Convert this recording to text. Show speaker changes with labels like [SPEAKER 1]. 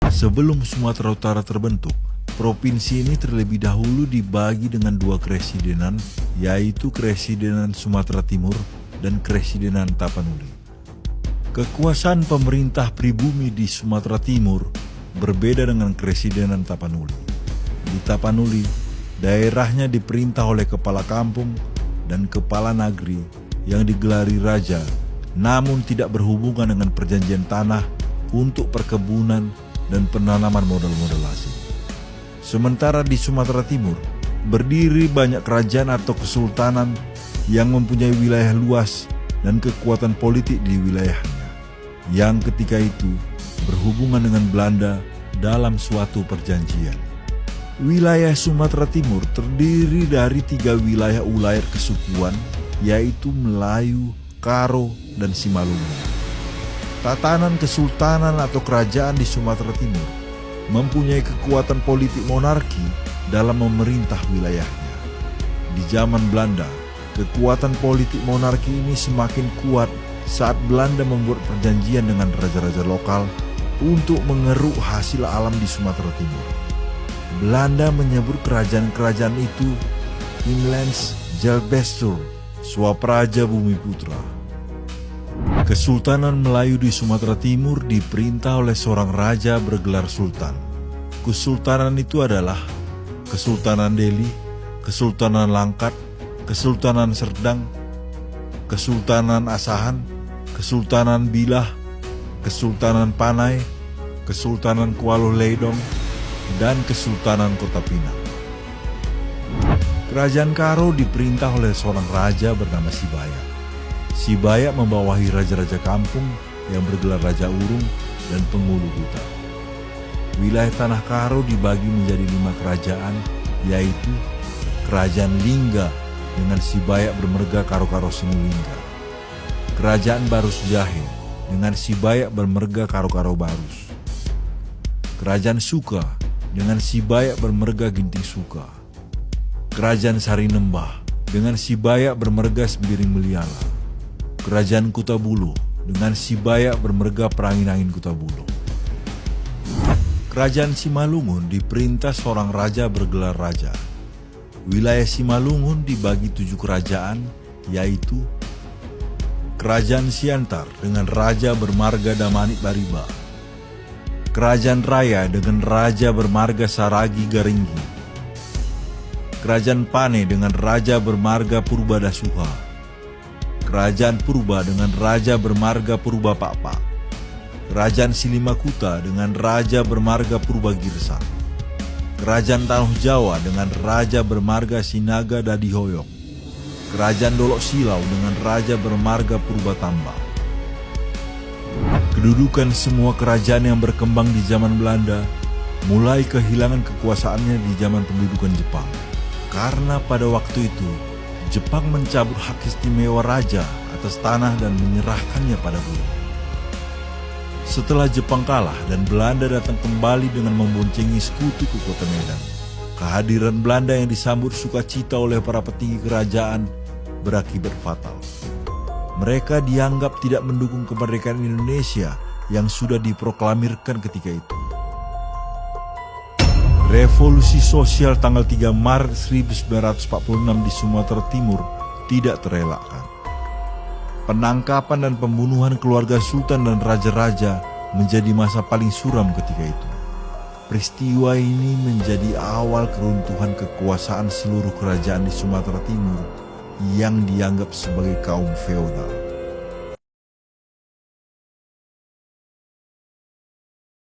[SPEAKER 1] Sebelum Sumatera Utara terbentuk, provinsi ini terlebih dahulu dibagi dengan dua kresidenan, yaitu Kresidenan Sumatera Timur dan Kresidenan Tapanuli. Kekuasaan pemerintah pribumi di Sumatera Timur berbeda dengan Kresidenan Tapanuli. Di Tapanuli, daerahnya diperintah oleh kepala kampung dan kepala negeri yang digelari raja, namun tidak berhubungan dengan perjanjian tanah untuk perkebunan dan penanaman modal-modal asing. Sementara di Sumatera Timur, berdiri banyak kerajaan atau kesultanan yang mempunyai wilayah luas dan kekuatan politik di wilayahnya, yang ketika itu berhubungan dengan Belanda dalam suatu perjanjian. Wilayah Sumatera Timur terdiri dari 3 wilayah ulayar kesukuan, yaitu Melayu, Karo, dan Simalungun. Tatanan kesultanan atau kerajaan di Sumatera Timur mempunyai kekuatan politik monarki dalam memerintah wilayahnya. Di zaman Belanda, kekuatan politik monarki ini semakin kuat saat Belanda membuat perjanjian dengan raja-raja lokal untuk mengeruk hasil alam di Sumatera Timur. Belanda menyebut kerajaan-kerajaan itu Inlands Jalbestur, Swapraja Bumi Putra. Kesultanan Melayu di Sumatera Timur diperintah oleh seorang raja bergelar sultan. Kesultanan itu adalah Kesultanan Deli, Kesultanan Langkat, Kesultanan Serdang, Kesultanan Asahan, Kesultanan Bilah, Kesultanan Panai, Kesultanan Kuala Leidong, dan Kesultanan Kota Pinang. Kerajaan Karo diperintah oleh seorang raja bernama Sibaya. Sibaya membawahi raja-raja kampung yang bergelar Raja Urung dan penghulu hutan. Wilayah Tanah Karo dibagi menjadi 5 kerajaan, yaitu Kerajaan Lingga dengan Sibaya bermerga Karo-Karo Sinulingga, Kerajaan Barus Jahe dengan Sibaya bermerga Karo-Karo Barus, Kerajaan Suka dengan Sibaya bermerga Ginting Suka, Kerajaan Sarinembah dengan Sibaya bermerga Sembiring Meliala, Kerajaan Kutabulu dengan Sibaya bermerga Perangin-Angin Kutabulu. Kerajaan Simalungun diperintah seorang raja bergelar raja. Wilayah Simalungun dibagi 7 kerajaan, yaitu Kerajaan Siantar dengan raja bermarga Damanik Bariba, Kerajaan Raya dengan raja bermarga Saragi Garinggi, Kerajaan Pane dengan raja bermarga Purbadasuha, Kerajaan Purba dengan raja bermarga Purba Pakpa, Kerajaan Silimakuta dengan raja bermarga Purba Girsa, Kerajaan Tanah Jawa dengan raja bermarga Sinaga Dadihoyong, Kerajaan Dolok Silau dengan raja bermarga Purba Tamba. Kedudukan semua kerajaan yang berkembang di zaman Belanda mulai kehilangan kekuasaannya di zaman pendudukan Jepang, karena pada waktu itu Jepang mencabut hak istimewa raja atas tanah dan menyerahkannya pada buruh. Setelah Jepang kalah dan Belanda datang kembali dengan memboncengi sekutu ke kota Medan, kehadiran Belanda yang disambut sukacita oleh para petinggi kerajaan berakibat fatal. Mereka dianggap tidak mendukung kemerdekaan Indonesia yang sudah diproklamirkan ketika itu. Revolusi sosial tanggal 3 Maret 1946 di Sumatera Timur tidak terelakkan. Penangkapan dan pembunuhan keluarga sultan dan raja-raja menjadi masa paling suram ketika itu. Peristiwa ini menjadi awal keruntuhan kekuasaan seluruh kerajaan di Sumatera Timur yang dianggap sebagai kaum feodal.